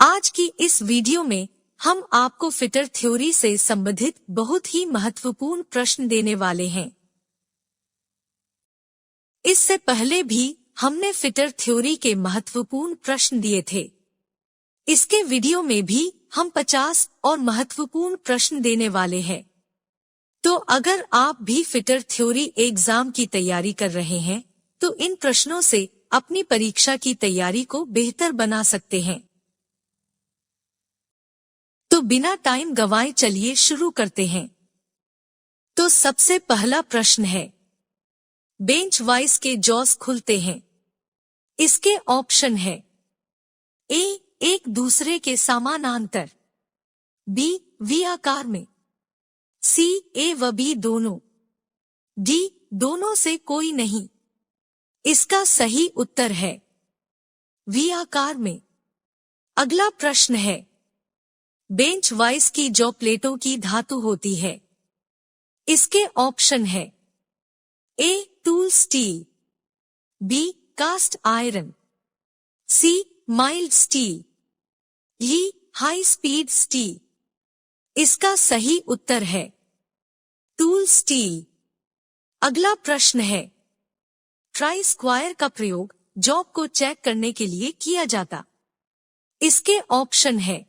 आज की इस वीडियो में हम आपको फिटर थ्योरी से संबंधित बहुत ही महत्वपूर्ण प्रश्न देने वाले हैं। इससे पहले भी हमने फिटर थ्योरी के महत्वपूर्ण प्रश्न दिए थे। इसके वीडियो में भी हम 50 और महत्वपूर्ण प्रश्न देने वाले हैं। तो अगर आप भी फिटर थ्योरी एग्जाम की तैयारी कर रहे हैं तो इन प्रश्नों से अपनी परीक्षा की तैयारी को बेहतर बना सकते हैं। तो बिना टाइम गंवाए चलिए शुरू करते हैं। तो सबसे पहला प्रश्न है, बेंच वाइज के जॉस खुलते हैं। इसके ऑप्शन है ए एक दूसरे के समानांतर, बी वी आकार में, सी ए व बी दोनों, डी दोनों से कोई नहीं। इसका सही उत्तर है वी आकार में। अगला प्रश्न है, बेंच वाइज की जॉ प्लेटों की धातु होती है। इसके ऑप्शन है A tool steel, B cast iron, C mild steel, E high speed steel. इसका सही उत्तर है टूल स्टील। अगला प्रश्न है, ट्राई स्क्वायर का प्रयोग जॉब को चेक करने के लिए किया जाता। इसके ऑप्शन है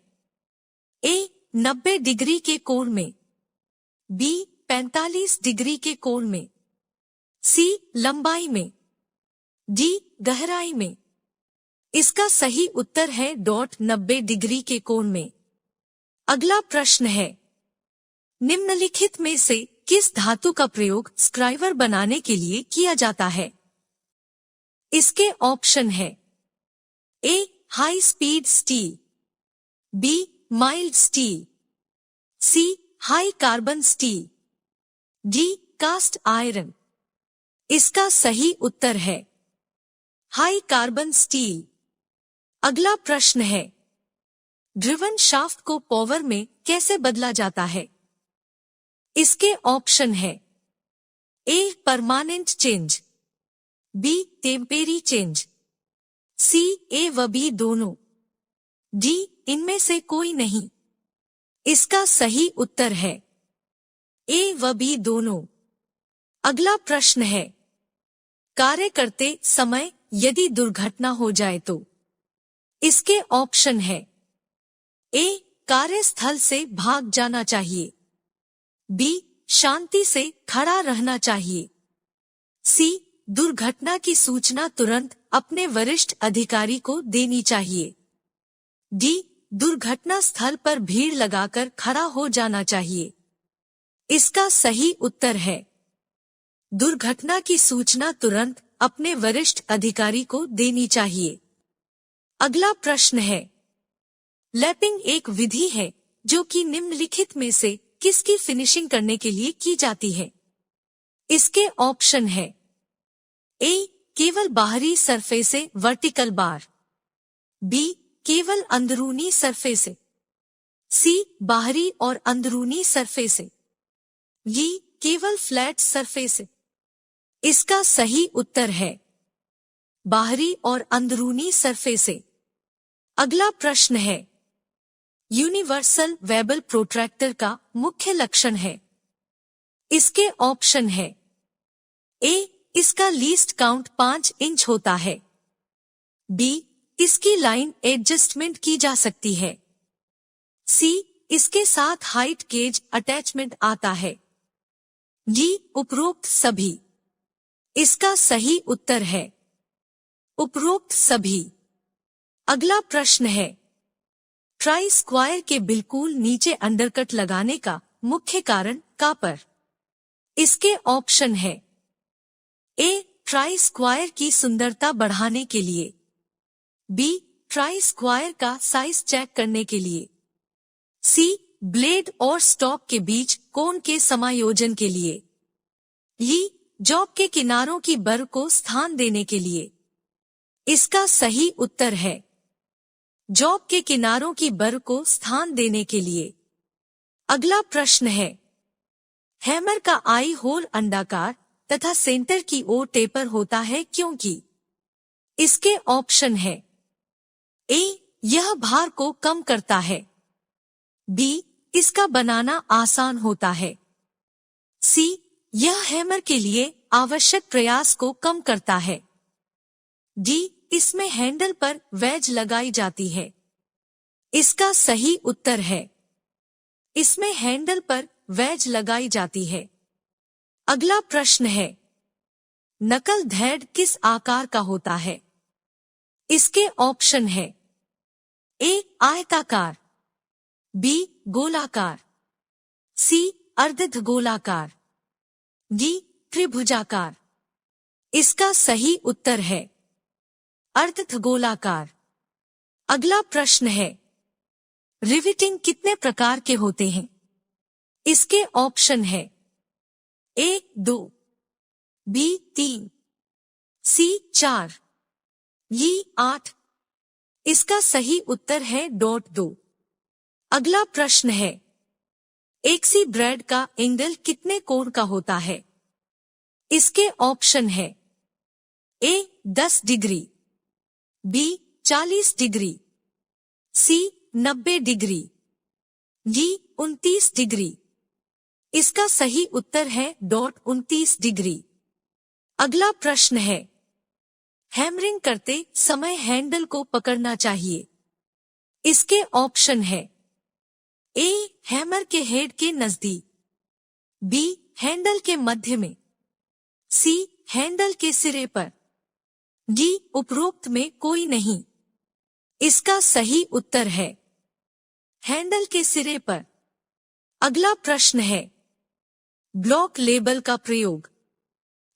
ए 90 डिग्री के कोण में, बी 45 डिग्री के कोण में, सी लंबाई में, डी गहराई में। इसका सही उत्तर है 90 डिग्री के कोण में। अगला प्रश्न है, निम्नलिखित में से किस धातु का प्रयोग स्क्राइवर बनाने के लिए किया जाता है? इसके ऑप्शन है A high speed steel, B mild steel, C high carbon steel, D cast iron. इसका सही उत्तर है हाई कार्बन स्टील। अगला प्रश्न है, ड्रिवन शाफ्ट को पावर में कैसे बदला जाता है? इसके ऑप्शन है A permanent change, B temporary change, C A व बी दोनों, डी इनमें से कोई नहीं। इसका सही उत्तर है ए व बी दोनों। अगला प्रश्न है, कार्य करते समय यदि दुर्घटना हो जाए तो? इसके ऑप्शन है ए कार्यस्थल से भाग जाना चाहिए, बी शांति से खड़ा रहना चाहिए, सी दुर्घटना की सूचना तुरंत अपने वरिष्ठ अधिकारी को देनी चाहिए, डी दुर्घटना स्थल पर भीड़ लगाकर खड़ा हो जाना चाहिए। इसका सही उत्तर है दुर्घटना की सूचना तुरंत अपने वरिष्ठ अधिकारी को देनी चाहिए। अगला प्रश्न है, लैपिंग एक विधि है जो कि निम्नलिखित में से किसकी फिनिशिंग करने के लिए की जाती है? इसके ऑप्शन है ए केवल बाहरी सरफेस से वर्टिकल बार, बी केवल अंदरूनी सरफेस से, सी बाहरी और अंदरूनी सरफेस से, डी केवल फ्लैट सरफेस से। इसका सही उत्तर है बाहरी और अंदरूनी सरफेस से। अगला प्रश्न है, यूनिवर्सल वेबल प्रोट्रैक्टर का मुख्य लक्षण है। इसके ऑप्शन है ए इसका लीस्ट काउंट 5 इंच होता है, बी इसकी लाइन एडजस्टमेंट की जा सकती है, सी इसके साथ हाइट गेज अटैचमेंट आता है, डी उपरोक्त सभी। इसका सही उत्तर है उपरोक्त सभी। अगला प्रश्न है, ट्राई स्क्वायर के बिल्कुल नीचे अंडरकट लगाने का मुख्य कारण कापर? इसके ऑप्शन है ए ट्राई स्क्वायर की सुंदरता बढ़ाने के लिए, बी ट्राई स्क्वायर का साइज चेक करने के लिए, सी ब्लेड और स्टॉक के बीच कोण के समायोजन के लिए, डी जॉब के किनारों की बर को स्थान देने के लिए। इसका सही उत्तर है जॉब के किनारों की बर को स्थान देने के लिए। अगला प्रश्न है, हैमर का आई होल अंडाकार तथा सेंटर की ओर टेपर होता है क्योंकि? इसके ऑप्शन है ए यह भार को कम करता है। बी, इसका बनाना आसान होता है। सी, यह हैमर के लिए आवश्यक प्रयास को कम करता है। डी, इसमें हैंडल पर वेज लगाई जाती है। इसका सही उत्तर है इसमें हैंडल पर वेज लगाई जाती है। अगला प्रश्न है, नकल धैर्य किस आकार का होता है? इसके ऑप्शन है ए, आयताकार, बी, गोलाकार, सी, अर्धगोलाकार, डी, त्रिभुजाकार। इसका सही उत्तर है अर्धगोलाकार। अगला प्रश्न है, रिविटिंग कितने प्रकार के होते हैं? इसके ऑप्शन है ए, 2, बी, 3, सी, 4, ये 8। इसका सही उत्तर है .2। अगला प्रश्न है, एक सी ब्रेड का एंगल कितने कोण का होता है? इसके ऑप्शन है ए, 10 डिग्री, बी, 40 डिग्री, सी, 90 डिग्री, डी, 29 डिग्री। इसका सही उत्तर है 29 डिग्री। अगला प्रश्न है, हैमरिंग करते समय हैंडल को पकड़ना चाहिए। इसके ऑप्शन है ए, हैमर के हेड के नजदीक, बी, हैंडल के मध्य में, सी, हैंडल के सिरे पर, डी, उपरोक्त में कोई नहीं। इसका सही उत्तर है हैंडल के सिरे पर। अगला प्रश्न है, ब्लॉक लेबल का प्रयोग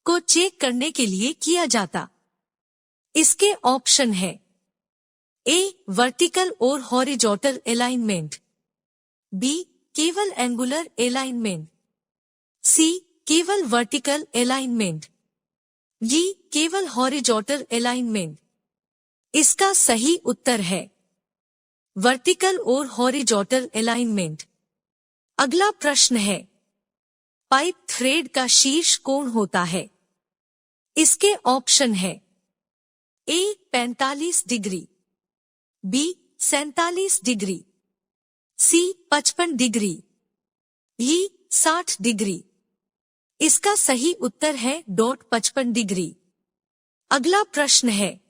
को चेक करने के लिए किया जाता। इसके ऑप्शन है ए, वर्टिकल और हॉरिजॉन्टल अलाइनमेंट, बी, केवल एंगुलर अलाइनमेंट, सी, केवल वर्टिकल अलाइनमेंट, डी, केवल हॉरिजॉन्टल अलाइनमेंट। इसका सही उत्तर है वर्टिकल और हॉरिजॉन्टल अलाइनमेंट। अगला प्रश्न है, पाइप थ्रेड का शीर्ष कोण होता है। इसके ऑप्शन है ए, 45 डिग्री, बी, 47 डिग्री, सी, 55 डिग्री, ई, 60 डिग्री। इसका सही उत्तर है 55 डिग्री। अगला प्रश्न है,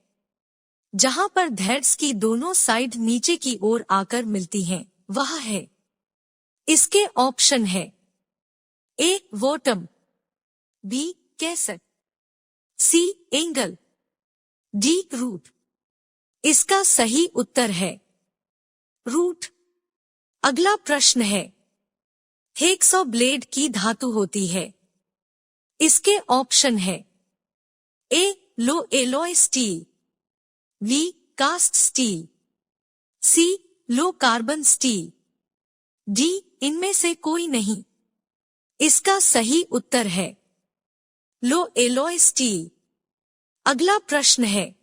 जहां पर थ्रेड्स की दोनों साइड नीचे की ओर आकर मिलती हैं, वह है। इसके ऑप्शन है ए, वोटम, बी, कैसेट, सी, एंगल, डी, रूट। इसका सही उत्तर है रूट। अगला प्रश्न है, हेक्सो ब्लेड की धातु होती है। इसके ऑप्शन है A, low alloy steel, B, cast steel, C, low carbon steel, D, इनमें से कोई नहीं। इसका सही उत्तर है लो एलॉय स्टील। अगला प्रश्न है,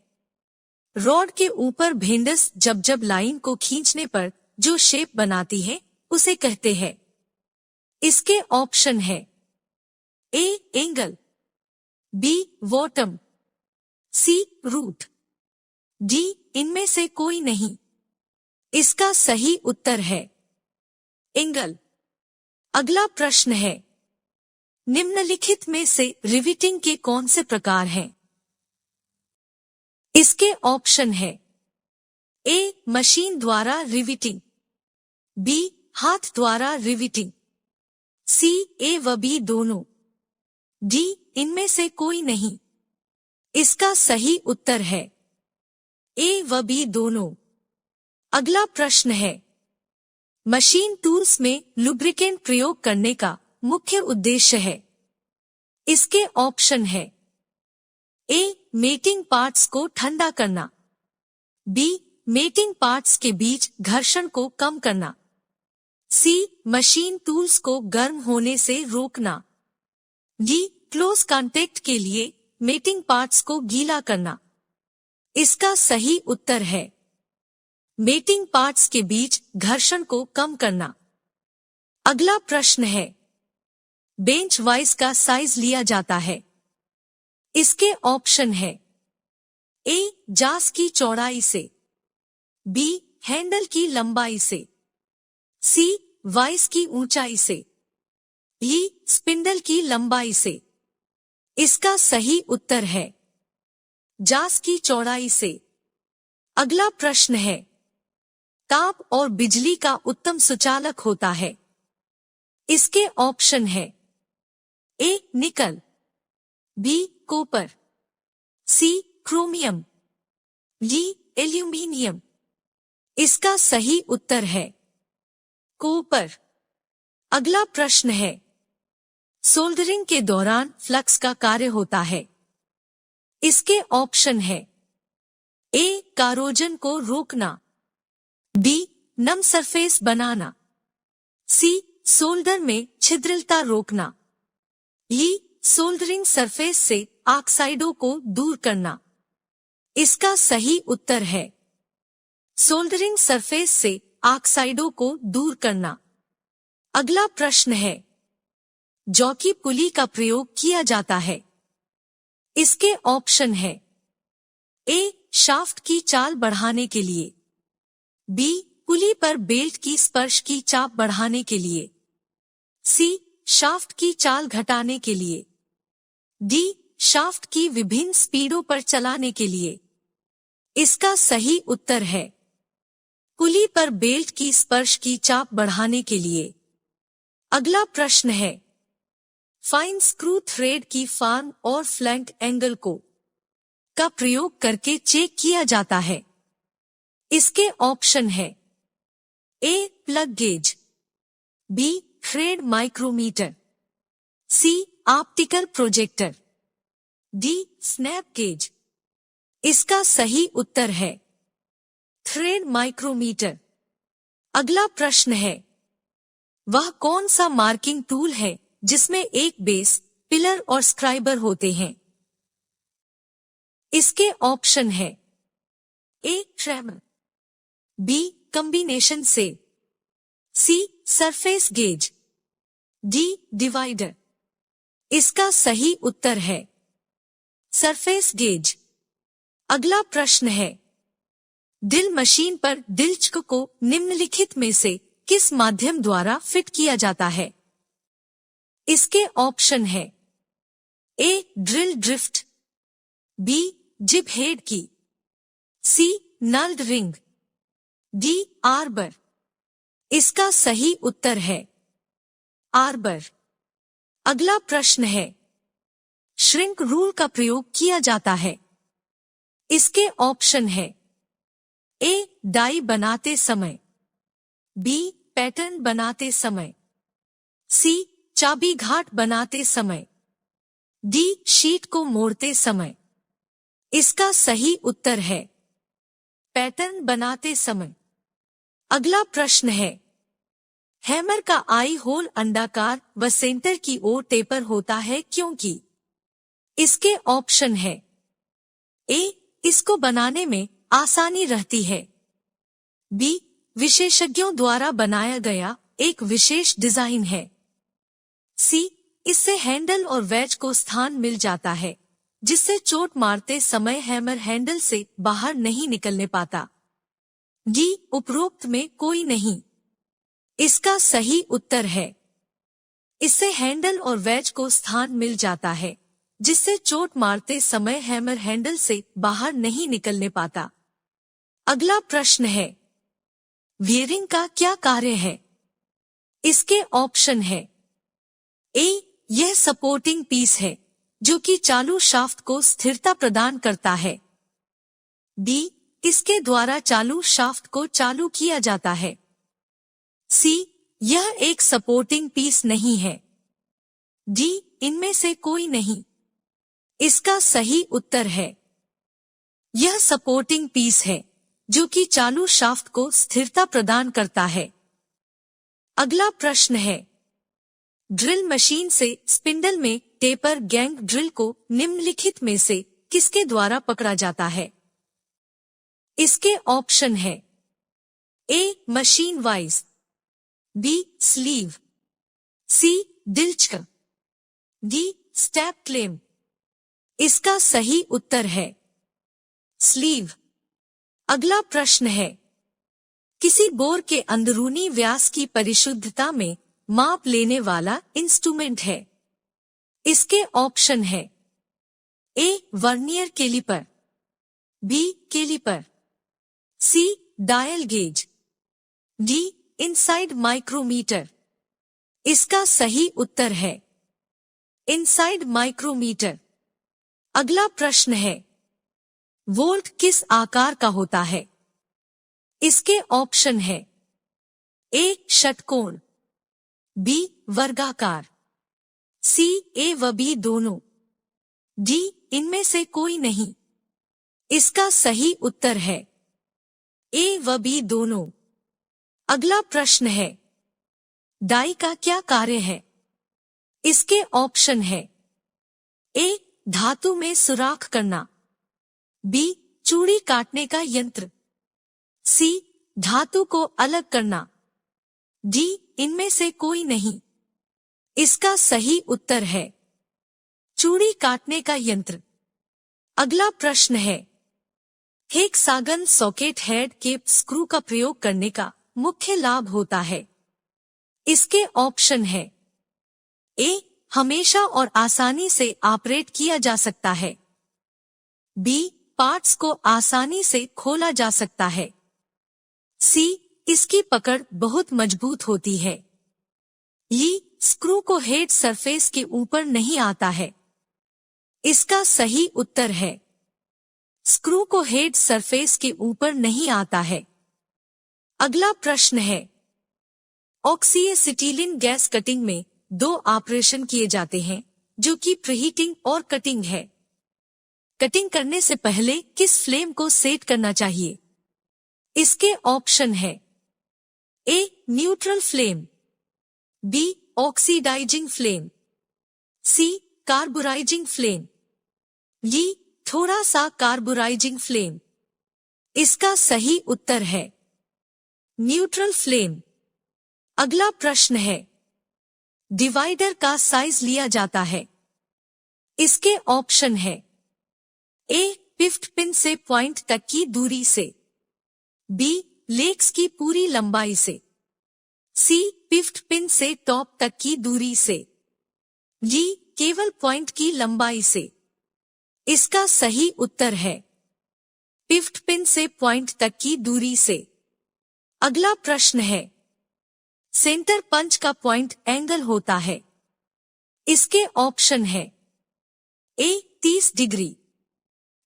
रॉड के ऊपर भेंडस जब लाइन को खींचने पर जो शेप बनाती है उसे कहते हैं। इसके ऑप्शन है ए, एंगल, बी, वॉटम, सी, रूट, डी, इनमें से कोई नहीं। इसका सही उत्तर है एंगल। अगला प्रश्न है, निम्नलिखित में से रिविटिंग के कौन से प्रकार हैं? इसके ऑप्शन है ए, मशीन द्वारा रिविटिंग, बी, हाथ द्वारा रिविटिंग, सी, ए व बी दोनों, डी, इनमें से कोई नहीं। इसका सही उत्तर है ए व बी दोनों। अगला प्रश्न है, मशीन टूल्स में लुब्रिकेंट प्रयोग करने का मुख्य उद्देश्य है। इसके ऑप्शन है ए, मेटिंग पार्ट्स को ठंडा करना, बी, मेटिंग पार्ट्स के बीच घर्षण को कम करना, सी, मशीन टूल्स को गर्म होने से रोकना, डी, क्लोज कांटेक्ट के लिए मेटिंग पार्ट्स को गीला करना। इसका सही उत्तर है मेटिंग पार्ट्स के बीच घर्षण को कम करना। अगला प्रश्न है, बेंच वाइज का साइज लिया जाता है। इसके ऑप्शन है ए, जास की चौड़ाई से, बी, हैंडल की लंबाई से, सी वाइस की ऊंचाई से, डी स्पिंडल की लंबाई से। इसका सही उत्तर है जास की चौड़ाई से। अगला प्रश्न है, ताप और बिजली का उत्तम सुचालक होता है। इसके ऑप्शन है ए निकल, बी कॉपर, सी क्रोमियम, डी एल्यूमीनियम। इसका सही उत्तर है कॉपर। अगला प्रश्न है, सोल्डरिंग के दौरान फ्लक्स का कार्य होता है। इसके ऑप्शन है ए कारोजन को रोकना, बी नम सरफेस बनाना, सी सोल्डर में छिद्रता रोकना, डी सोल्डरिंग सरफेस से ऑक्साइडों को दूर करना। इसका सही उत्तर है सोल्डरिंग सरफेस से ऑक्साइडों को दूर करना। अगला प्रश्न है, जॉकी पुली का प्रयोग किया जाता है। इसके ऑप्शन है ए शाफ्ट की चाल बढ़ाने के लिए, बी पुली पर बेल्ट की स्पर्श की चाप बढ़ाने के लिए, सी शाफ्ट की चाल घटाने के लिए, डी शाफ्ट की विभिन्न स्पीडों पर चलाने के लिए। इसका सही उत्तर है पुली पर बेल्ट की स्पर्श की चाप बढ़ाने के लिए। अगला प्रश्न है, फाइन स्क्रू थ्रेड की फार्म और फ्लैंक एंगल का प्रयोग करके चेक किया जाता है। इसके ऑप्शन है A plug gauge, B thread micrometer, C optical projector, D snap gauge. इसका सही उत्तर है थ्रेड माइक्रोमीटर। अगला प्रश्न है, वह कौन सा मार्किंग टूल है जिसमें एक बेस, पिलर और स्क्राइबर होते हैं। इसके ऑप्शन है ए ट्रेमर, बी कॉम्बिनेशन से, सी सरफेस गेज, डी डिवाइडर। इसका सही उत्तर है सरफेस गेज। अगला प्रश्न है, ड्रिल मशीन पर दिलचक को निम्नलिखित में से किस माध्यम द्वारा फिट किया जाता है। इसके ऑप्शन है ए ड्रिल ड्रिफ्ट, बी जिब हेड की, सी नल्ड रिंग, डी आर्बर। इसका सही उत्तर है आर्बर। अगला प्रश्न है, श्रिंक रूल का प्रयोग किया जाता है। इसके ऑप्शन है ए डाई बनाते समय, बी पैटर्न बनाते समय, सी चाबी घाट बनाते समय, डी शीट को मोड़ते समय। इसका सही उत्तर है पैटर्न बनाते समय। अगला प्रश्न है, हैमर का आई होल अंडाकार व सेंटर की ओर टेपर होता है क्योंकि। इसके ऑप्शन है ए इसको बनाने में आसानी रहती है, बी विशेषज्ञों द्वारा बनाया गया एक विशेष डिजाइन है, सी इससे हैंडल और वेज को स्थान मिल जाता है जिससे चोट मारते समय हैमर हैंडल से बाहर नहीं निकलने पाता, डी उपरोक्त में कोई नहीं। इसका सही उत्तर है इससे हैंडल और वेज को स्थान मिल जाता है जिससे चोट मारते समय हैमर हैंडल से बाहर नहीं निकलने पाता। अगला प्रश्न है, वियरिंग का क्या कार्य है। इसके ऑप्शन है ए यह सपोर्टिंग पीस है जो कि चालू शाफ्ट को स्थिरता प्रदान करता है, बी इसके द्वारा चालू शाफ्ट को चालू किया जाता है, सी यह एक सपोर्टिंग पीस नहीं है, डी इनमें से कोई नहीं। इसका सही उत्तर है यह सपोर्टिंग पीस है जो कि चालू शाफ्ट को स्थिरता प्रदान करता है। अगला प्रश्न है, ड्रिल मशीन से स्पिंडल में टेपर गैंग ड्रिल को निम्नलिखित में से किसके द्वारा पकड़ा जाता है। इसके ऑप्शन है ए मशीन वाइज, बी स्लीव, सी दिलचक, डी स्टैप क्लेम। इसका सही उत्तर है स्लीव। अगला प्रश्न है, किसी बोर के अंदरूनी व्यास की परिशुद्धता में माप लेने वाला इंस्ट्रूमेंट है। इसके ऑप्शन है A vernier caliper, B caliper, C dial gauge, D inside micrometer. इसका सही उत्तर है इनसाइड माइक्रोमीटर। अगला प्रश्न है वोल्ट किस आकार का होता है? इसके ऑप्शन है ए षटकोण, बी वर्गाकार, सी ए व बी दोनों, डी इनमें से कोई नहीं। इसका सही उत्तर है ए व बी दोनों। अगला प्रश्न है डाई का क्या कार्य है? इसके ऑप्शन है ए धातु में सुराख करना, बी चूड़ी काटने का यंत्र, सी धातु को अलग करना, डी इनमें से कोई नहीं। इसका सही उत्तर है चूड़ी काटने का यंत्र। अगला प्रश्न है हेक्सागन सॉकेट हेड के स्क्रू का प्रयोग करने का मुख्य लाभ होता है। इसके ऑप्शन है ए हमेशा और आसानी से ऑपरेट किया जा सकता है, बी पार्ट्स को आसानी से खोला जा सकता है, सी इसकी पकड़ बहुत मजबूत होती है, ये स्क्रू को हेड सरफेस के ऊपर नहीं आता है। इसका सही उत्तर है स्क्रू को हेड सरफेस के ऊपर नहीं आता है। अगला प्रश्न है ऑक्सीएसिटिलीन गैस कटिंग में दो ऑपरेशन किए जाते हैं जो कि प्रीहीटिंग और कटिंग है। कटिंग करने से पहले किस फ्लेम को सेट करना चाहिए? इसके ऑप्शन है A neutral flame, B oxidizing flame, C carburizing flame, D थोड़ा सा कार्बुराइजिंग फ्लेम। इसका सही उत्तर है न्यूट्रल फ्लेम। अगला प्रश्न है डिवाइडर का साइज लिया जाता है। इसके ऑप्शन है ए पिफ्ट पिन से पॉइंट तक की दूरी से, बी लेग्स की पूरी लंबाई से, सी पिफ्ट पिन से टॉप तक की दूरी से, डी केवल पॉइंट की लंबाई से। इसका सही उत्तर है पिफ्ट पिन से पॉइंट तक की दूरी से। अगला प्रश्न है सेंटर पंच का पॉइंट एंगल होता है। इसके ऑप्शन है ए 30 डिग्री,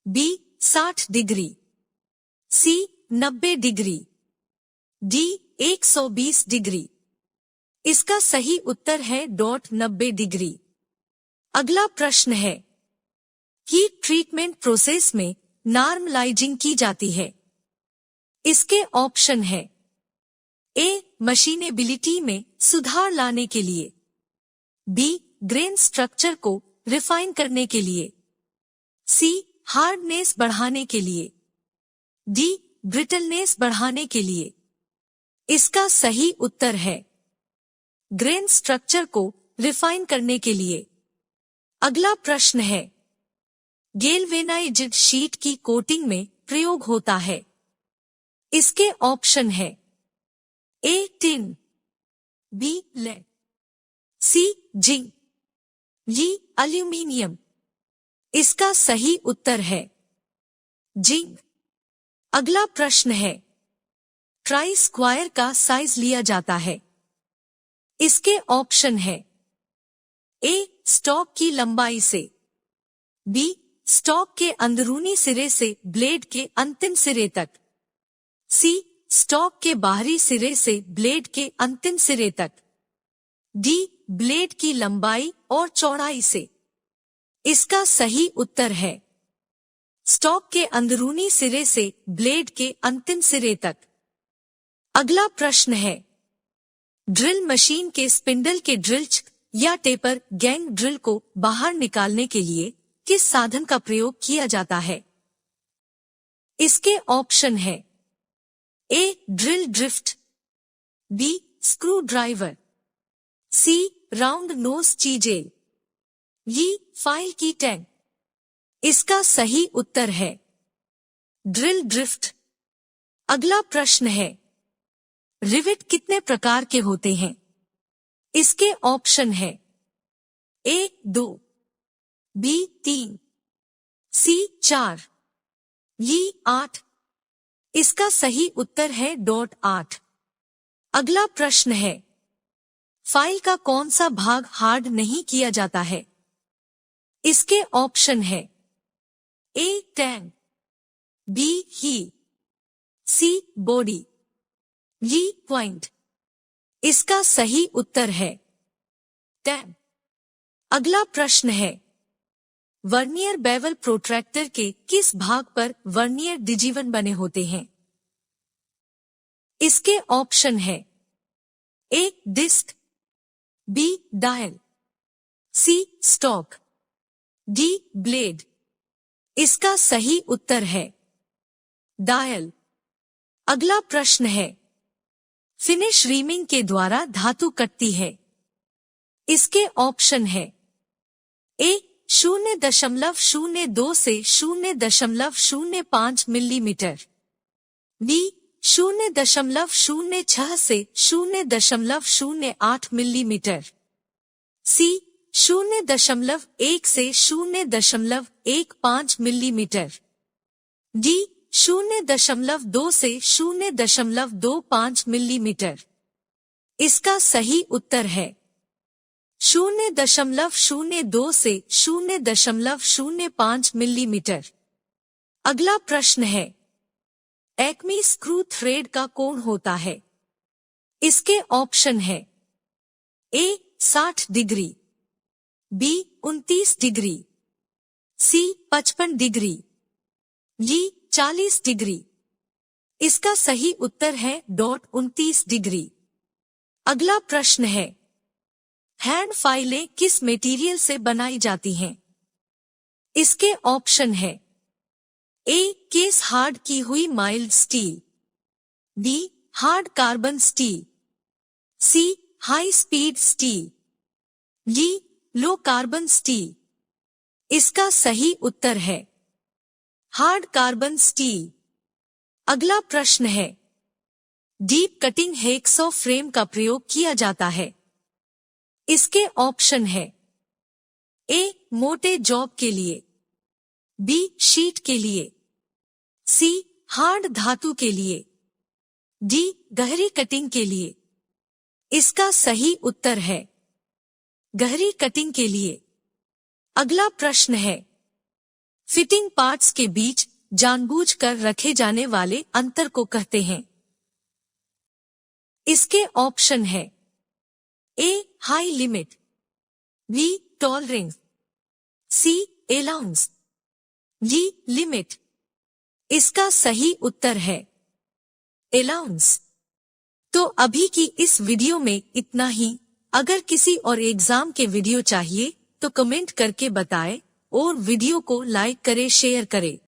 बी 60 डिग्री, सी 90 डिग्री, डी 120 डिग्री। इसका सही उत्तर है 90 डिग्री। अगला प्रश्न है हीट ट्रीटमेंट प्रोसेस में नॉर्मलाइजिंग की जाती है। इसके ऑप्शन है ए मशीनेबिलिटी में सुधार लाने के लिए, बी ग्रेन स्ट्रक्चर को रिफाइन करने के लिए, सी हार्डनेस बढ़ाने के लिए, डी ब्रिटलनेस बढ़ाने के लिए। इसका सही उत्तर है ग्रेन स्ट्रक्चर को रिफाइन करने के लिए। अगला प्रश्न है गैल्वेनाइज्ड शीट की कोटिंग में प्रयोग होता है। इसके ऑप्शन है ए टिन, बी लेड, सी जिंक, डी एल्यूमीनियम। इसका सही उत्तर है जिंक। अगला प्रश्न है ट्राई स्क्वायर का साइज लिया जाता है। इसके ऑप्शन है ए स्टॉक की लंबाई से, बी स्टॉक के अंदरूनी सिरे से ब्लेड के अंतिम सिरे तक, सी स्टॉक के बाहरी सिरे से ब्लेड के अंतिम सिरे तक, डी ब्लेड की लंबाई और चौड़ाई से। इसका सही उत्तर है स्टॉक के अंदरूनी सिरे से ब्लेड के अंतिम सिरे तक। अगला प्रश्न है ड्रिल मशीन के स्पिंडल के ड्रिल या टेपर गैंग ड्रिल को बाहर निकालने के लिए किस साधन का प्रयोग किया जाता है? इसके ऑप्शन है A drill drift, B screw driver, C round nose chisel, ये फाइल की टैंक। इसका सही उत्तर है ड्रिल ड्रिफ्ट। अगला प्रश्न है रिवेट कितने प्रकार के होते हैं? इसके ऑप्शन है A 2, B 3, C 4, E 8। इसका सही उत्तर है .8। अगला प्रश्न है, फाइल का कौन सा भाग हार्ड नहीं किया जाता है? इसके ऑप्शन है A tag, B he, C body, E point. इसका सही उत्तर है टैग। अगला प्रश्न है, वर्नियर बेवल प्रोट्रैक्टर के किस भाग पर वर्नियर डिजीवन बने होते हैं? इसके ऑप्शन है A disc, B dial, C stock, D blade. इसका सही उत्तर है डायल। अगला प्रश्न है, फिनिश रीमिंग के द्वारा धातु कटती है। इसके ऑप्शन है A 0.02 से 0.05 मिलीमीटर, B 0.06 से 0.08 मिलीमीटर, C 0.1 से 0.15 मिलीमीटर, D 0.2 से 0.25 मिलीमीटर। इसका सही उत्तर है 0.02 से 0.05 मिलीमीटर। अगला प्रश्न है, एक्मी स्क्रू थ्रेड का कोण होता है। इसके ऑप्शन है A 60 degree, B 29 degree, C 55 degree, D 40 degree. इसका सही उत्तर है 29 डिग्री। अगला प्रश्न है, हैंड फाइलें किस मटेरियल से बनाई जाती हैं? इसके ऑप्शन है A केस हार्ड की हुई mild steel, B hard carbon steel, C high speed steel, D लो कार्बन स्टील। इसका सही उत्तर है हार्ड कार्बन स्टील। अगला प्रश्न है, डीप कटिंग हैक्सॉ फ्रेम का प्रयोग किया जाता है। इसके ऑप्शन है A मोटे जॉब के लिए, B शीट के लिए, C हार्ड धातु के लिए, D गहरी कटिंग के लिए। इसका सही उत्तर है गहरी कटिंग के लिए। अगला प्रश्न है, फिटिंग पार्ट्स के बीच जानबूझकर रखे जाने वाले अंतर को कहते हैं। इसके ऑप्शन है A high limit, B tolerance, C allowance, D limit. इसका सही उत्तर है अलाउंस। तो अभी की इस वीडियो में इतना ही। अगर किसी और एग्जाम के वीडियो चाहिए तो कमेंट करके बताएं और वीडियो को लाइक करें, शेयर करें।